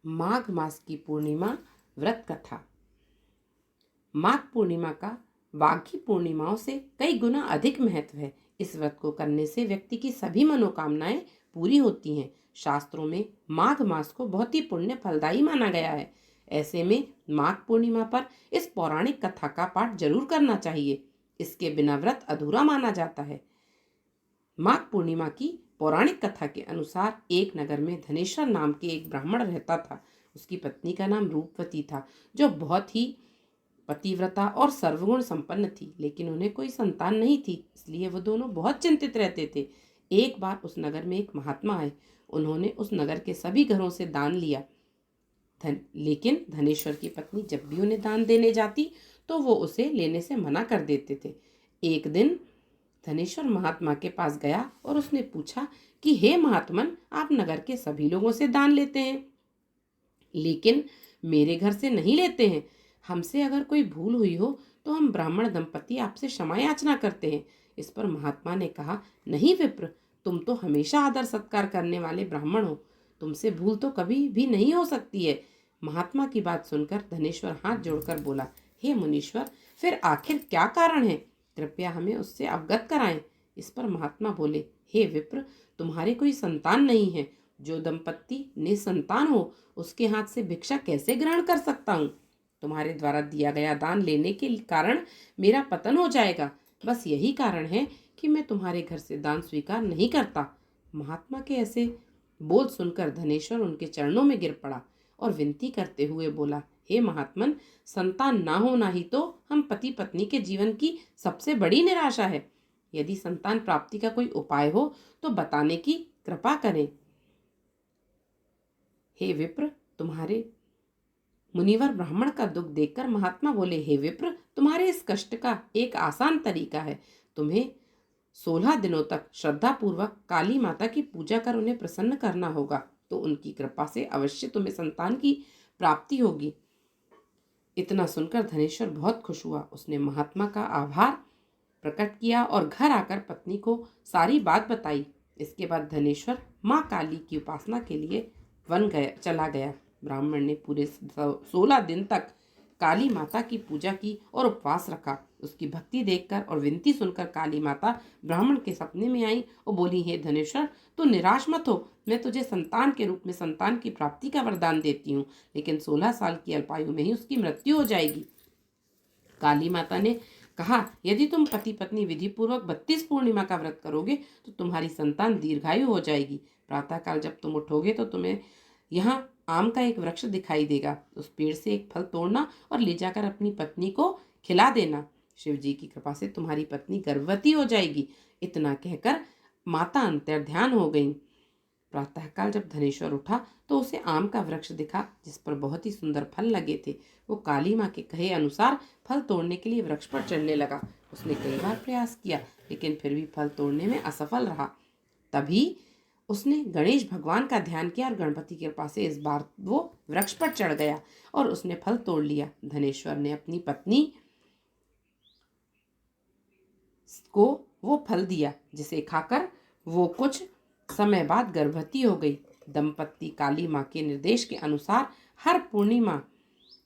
माघ मास की पूर्णिमा व्रत कथा। माघ पूर्णिमा का बाकी पूर्णिमाओं से कई गुना अधिक महत्व है। इस व्रत को करने से व्यक्ति की सभी मनोकामनाएं पूरी होती हैं। शास्त्रों में माघ मास को बहुत ही पुण्य फलदायी माना गया है। ऐसे में माघ पूर्णिमा पर इस पौराणिक कथा का पाठ जरूर करना चाहिए। इसके बिना व्रत अधूरा माना जाता है। माघ पूर्णिमा की पौराणिक कथा के अनुसार एक नगर में धनेश्वर नाम के एक ब्राह्मण रहता था। उसकी पत्नी का नाम रूपवती था, जो बहुत ही पतिव्रता और सर्वगुण संपन्न थी, लेकिन उन्हें कोई संतान नहीं थी। इसलिए वो दोनों बहुत चिंतित रहते थे। एक बार उस नगर में एक महात्मा आए। उन्होंने उस नगर के सभी घरों से दान लिया। लेकिन धनेश्वर की पत्नी जब भी उन्हें दान देने जाती तो वो उसे लेने से मना कर देते थे। एक दिन धनेश्वर महात्मा के पास गया और उसने पूछा कि हे महात्मन, आप नगर के सभी लोगों से दान लेते हैं, लेकिन मेरे घर से नहीं लेते हैं। हमसे अगर कोई भूल हुई हो तो हम ब्राह्मण दंपति आपसे क्षमा याचना करते हैं। इस पर महात्मा ने कहा, नहीं विप्र, तुम तो हमेशा आदर सत्कार करने वाले ब्राह्मण हो, तुमसे भूल तो कभी भी नहीं हो सकती है। महात्मा की बात सुनकर धनेश्वर हाथ जोड़कर बोला, हे मुनीश्वर, फिर आखिर क्या कारण है? कृपया हमें उससे अवगत कराएं। इस पर महात्मा बोले, हे विप्र, तुम्हारे कोई संतान नहीं है। जो दंपत्ति निसंतान हो उसके हाथ से भिक्षा कैसे ग्रहण कर सकता हूँ? तुम्हारे द्वारा दिया गया दान लेने के कारण मेरा पतन हो जाएगा। बस यही कारण है कि मैं तुम्हारे घर से दान स्वीकार नहीं करता। महात्मा के ऐसे बोल सुनकर धनेश्वर उनके चरणों में गिर पड़ा और विनती करते हुए बोला, हे महात्मन, संतान ना होना ही तो हम पति पत्नी के जीवन की सबसे बड़ी निराशा है। यदि संतान प्राप्ति का कोई उपाय हो तो बताने की कृपा करें। हे विप्र, तुम्हारे मुनिवर ब्राह्मण का दुख देखकर महात्मा बोले, हे विप्र, तुम्हारे इस कष्ट का एक आसान तरीका है। तुम्हें 16 दिनों तक श्रद्धा पूर्वक काली माता की पूजा कर उन्हें प्रसन्न करना होगा, तो उनकी कृपा से अवश्य तुम्हें संतान की प्राप्ति होगी। इतना सुनकर धनेश्वर बहुत खुश हुआ। उसने महात्मा का आभार प्रकट किया और घर आकर पत्नी को सारी बात बताई। इसके बाद धनेश्वर माँ काली की उपासना के लिए वन चला गया। ब्राह्मण ने पूरे 16 दिन तक काली माता की पूजा की और उपवास रखा। उसकी भक्ति देखकर और विनती सुनकर काली माता ब्राह्मण के सपने में आई और बोली, हे धनेश्वर, तू निराश मत हो। मैं तुझे संतान के रूप में संतान की प्राप्ति का वरदान देती हूँ, लेकिन 16 साल की अल्पायु में ही उसकी मृत्यु हो जाएगी। काली माता ने कहा, यदि तुम पति पत्नी विधि पूर्वक 32 पूर्णिमा का व्रत करोगे तो तुम्हारी संतान दीर्घायु हो जाएगी। प्रातःकाल जब तुम उठोगे तो तुम्हें यहाँ आम का एक वृक्ष दिखाई देगा। उस पेड़ से एक फल तोड़ना और ले जाकर अपनी पत्नी को खिला देना। शिव जी की कृपा से तुम्हारी पत्नी गर्भवती हो जाएगी। इतना कहकर माता अंतर्ध्यान हो गई। प्रातःकाल जब धनेश्वर उठा तो उसे आम का वृक्ष दिखा, जिस पर बहुत ही सुंदर फल लगे थे। वो काली माँ के कहे अनुसार फल तोड़ने के लिए वृक्ष पर चढ़ने लगा। उसने कई बार प्रयास किया, लेकिन फिर भी फल तोड़ने में असफल रहा। तभी उसने गणेश भगवान का ध्यान किया और गणपति की कृपा से इस बार वो वृक्ष पर चढ़ गया और उसने फल तोड़ लिया। धनेश्वर ने अपनी पत्नी को वो फल दिया, जिसे खाकर वो कुछ समय बाद गर्भवती हो गई। दंपत्ति काली माँ के निर्देश के अनुसार हर पूर्णिमा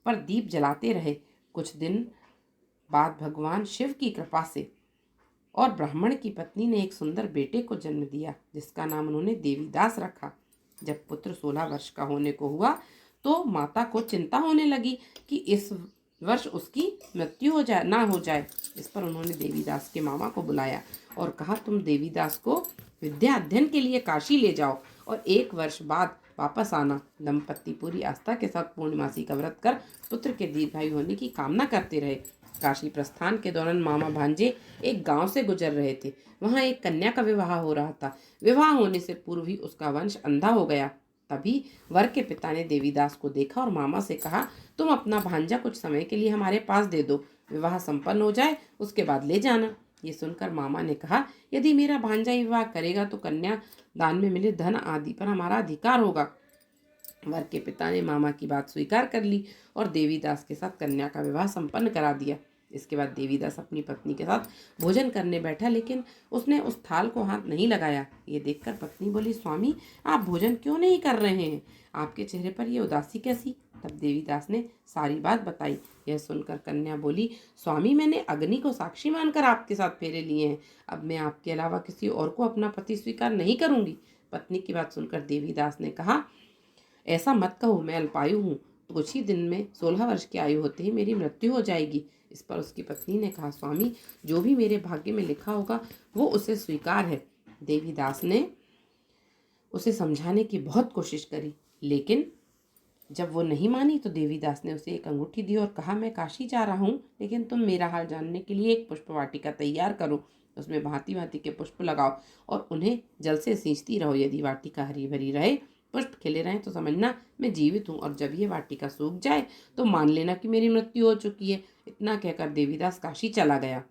पर दीप जलाते रहे। कुछ दिन बाद भगवान शिव की कृपा से और ब्राह्मण की पत्नी ने एक सुंदर बेटे को जन्म दिया, जिसका नाम उन्होंने देवीदास रखा। जब पुत्र 16 वर्ष का होने को हुआ तो माता को चिंता होने लगी कि इस वर्ष उसकी मृत्यु ना हो जाए। इस पर उन्होंने देवीदास के मामा को बुलाया और कहा, तुम देवीदास को विद्या अध्ययन के लिए काशी ले जाओ और 1 वर्ष बाद वापस आना। दंपत्ति पूरी आस्था के साथ पूर्णिमासी का व्रत कर पुत्र के दीर्घायु होने की कामना करते रहे। काशी प्रस्थान के दौरान मामा भांजे एक गांव से गुजर रहे थे। वहां एक कन्या का विवाह हो रहा था। विवाह होने से पूर्व ही उसका वंश अंधा हो गया। तभी वर के पिता ने देवीदास को देखा और मामा से कहा, तुम अपना भांजा कुछ समय के लिए हमारे पास दे दो, विवाह संपन्न हो जाए उसके बाद ले जाना। ये सुनकर मामा ने कहा, यदि मेरा भांजा विवाह करेगा तो कन्या दान में मिले धन आदि पर हमारा अधिकार होगा। वर के पिता ने मामा की बात स्वीकार कर ली और देवीदास के साथ कन्या का विवाह संपन्न करा दिया। इसके बाद देवीदास अपनी पत्नी के साथ भोजन करने बैठा, लेकिन उसने उस थाल को हाथ नहीं लगाया। ये देखकर पत्नी बोली, स्वामी आप भोजन क्यों नहीं कर रहे हैं? आपके चेहरे पर ये उदासी कैसी? तब देवीदास ने सारी बात बताई। यह सुनकर कन्या बोली, स्वामी मैंने अग्नि को साक्षी मानकर आपके साथ फेरे लिए हैं। अब मैं आपके अलावा किसी और को अपना पति स्वीकार नहीं करूंगी। पत्नी की बात सुनकर देवीदास ने कहा, ऐसा मत कहो, मैं अल्पायु हूँ। कुछ ही दिन में 16 वर्ष की आयु होते ही मेरी मृत्यु हो जाएगी। इस पर उसकी पत्नी ने कहा, स्वामी जो भी मेरे भाग्य में लिखा होगा वो उसे स्वीकार है। देवीदास ने उसे समझाने की बहुत कोशिश करी, लेकिन जब वो नहीं मानी तो देवीदास ने उसे एक अंगूठी दी और कहा, मैं काशी जा रहा हूँ, लेकिन तुम मेरा हाल जानने के लिए एक पुष्प वाटिका तैयार करो। उसमें भांति भांति के पुष्प लगाओ और उन्हें जल से सींचती रहो। यदि वाटिका हरी भरी रहे, पुष्प खिले रहें तो समझना मैं जीवित हूँ, और जब ये वाटिका सूख जाए तो मान लेना कि मेरी मृत्यु हो चुकी है। इतना कहकर देवीदास काशी चला गया।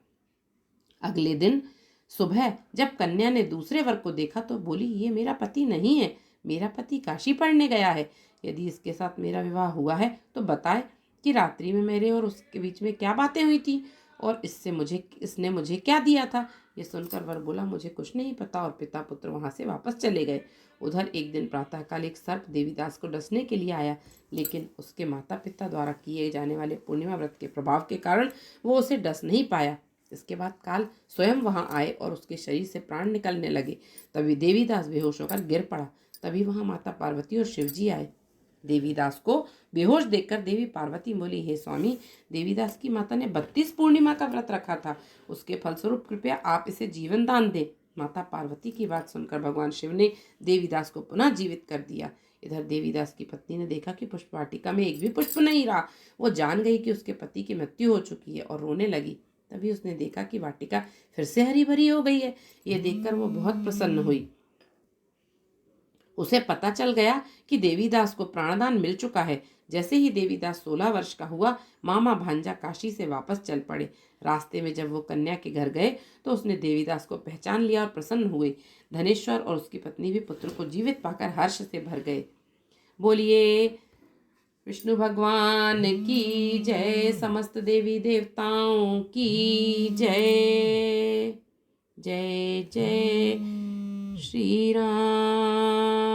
अगले दिन सुबह जब कन्या ने दूसरे वर को देखा तो बोली, ये मेरा पति नहीं है, मेरा पति काशी पढ़ने गया है। यदि इसके साथ मेरा विवाह हुआ है तो बताए कि रात्रि में मेरे और उसके बीच में क्या बातें हुई थी और इसने मुझे क्या दिया था। ये सुनकर वर बोला, मुझे कुछ नहीं पता, और पिता पुत्र वहां से वापस चले गए। उधर एक दिन प्रातःकाल एक सर्प देवीदास को डसने के लिए आया, लेकिन उसके माता पिता द्वारा किए जाने वाले पूर्णिमा व्रत के प्रभाव के कारण वो उसे डस नहीं पाया। इसके बाद काल स्वयं वहां आए और उसके शरीर से प्राण निकलने लगे। तभी देवीदास बेहोश होकर गिर पड़ा। तभी वहां माता पार्वती और शिवजी आए। देवीदास को बेहोश देखकर देवी पार्वती बोली, हे स्वामी, देवीदास की माता ने 32 पूर्णिमा का व्रत रखा था, उसके फलस्वरूप कृपया आप इसे जीवन दान दें। माता पार्वती की बात सुनकर भगवान शिव ने देवीदास को पुनः जीवित कर दिया। इधर देवीदास की पत्नी ने देखा कि पुष्प वाटिका में एक भी पुष्प नहीं रहा। वो जान गई कि उसके पति की मृत्यु हो चुकी है और रोने लगी। तभी उसने देखा कि वाटिका फिर से हरी भरी हो गई है। ये देखकर वो बहुत प्रसन्न हुई। उसे पता चल गया कि देवीदास को प्राणदान मिल चुका है। जैसे ही देवीदास 16 वर्ष का हुआ, मामा भांजा काशी से वापस चल पड़े। रास्ते में जब वो कन्या के घर गए तो उसने देवीदास को पहचान लिया और प्रसन्न हुए। धनेश्वर और उसकी पत्नी भी पुत्र को जीवित पाकर हर्ष से भर गए। बोलिए विष्णु भगवान की जय, समस्त देवी देवताओं की जय। जय जय श्री राम।